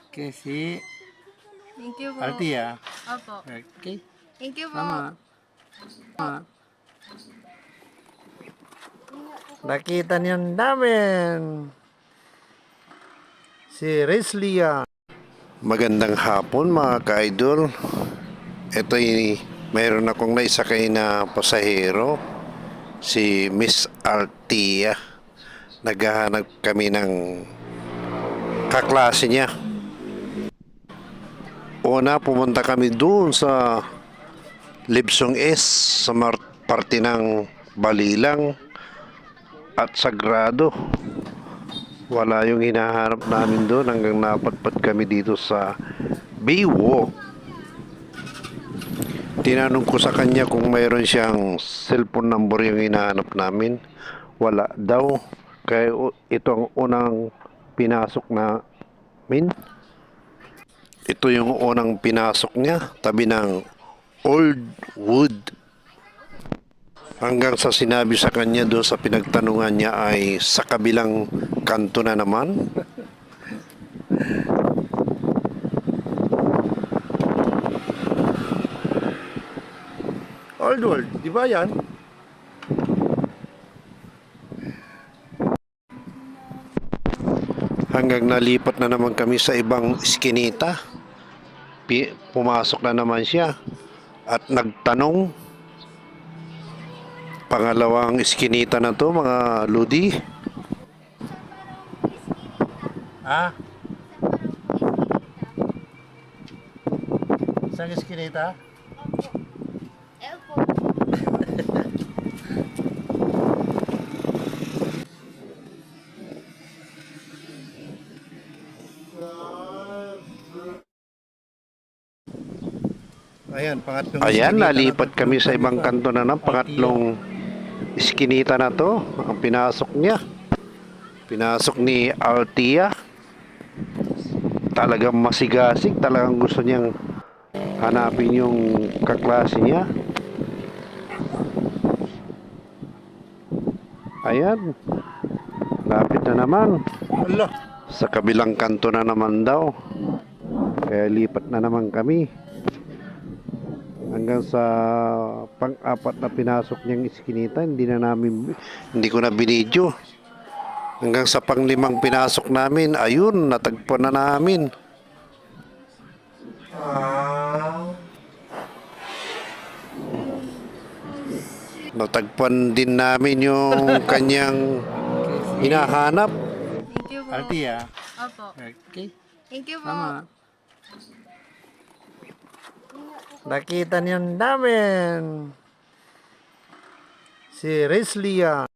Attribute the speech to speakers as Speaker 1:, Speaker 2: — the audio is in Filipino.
Speaker 1: Okay, si
Speaker 2: Thank you po.
Speaker 1: Altia.
Speaker 2: Opo.
Speaker 1: Okay.
Speaker 2: Thank you po.
Speaker 1: Tama. Tama. Nakita niyan namin si Rizlia. Magandang hapon mga ka-idol. Ito mayroon akong naisakay na pasahero, si Miss Altia. Naghahanap kami ng kaklase niya. Una, pumunta kami doon sa Libsong S sa parte ng Balilang at Sagrado. Wala yung hinahanap namin doon hanggang napadpad kami dito sa Baywalk. Tinanong ko sa kanya kung mayroon siyang cellphone number yung hinahanap namin. Wala daw. Kaya ito ang unang pinasok namin. Ito yung unang pinasok niya, tabi ng Old Wood. Hanggang sa sinabi sa kanya doon sa pinagtanungan niya ay sa kabilang kanto na naman. Old World, di ba yan? Hanggang nalipat na naman kami sa ibang iskinita. Pumasok na naman siya at nagtanong. Pangalawang iskinita na to mga ludi. Ah? Isang iskinita? Ayan, nalipat kami sa ibang kanto na ng pangatlong iskinita na to. Ang pinasok niya. Pinasok ni Altia. Talagang masigasig. Talagang gusto niyang hanapin yung kaklase niya. Ayan. Lapit na naman. Sa kabilang kanto na naman daw. Kaya lipat na naman kami. Hanggang sa pang-apat na pinasok niyang iskinita, hindi ko na binidyo. Hanggang sa pang-limang pinasok namin, ayun, natagpuan na namin. Natagpuan din namin yung kanyang hinahanap.
Speaker 2: Thank you po.
Speaker 1: Altia.
Speaker 2: Opo.
Speaker 1: Okay.
Speaker 2: Thank you po.
Speaker 1: Tama. Nakita niyan namin si Rizlia.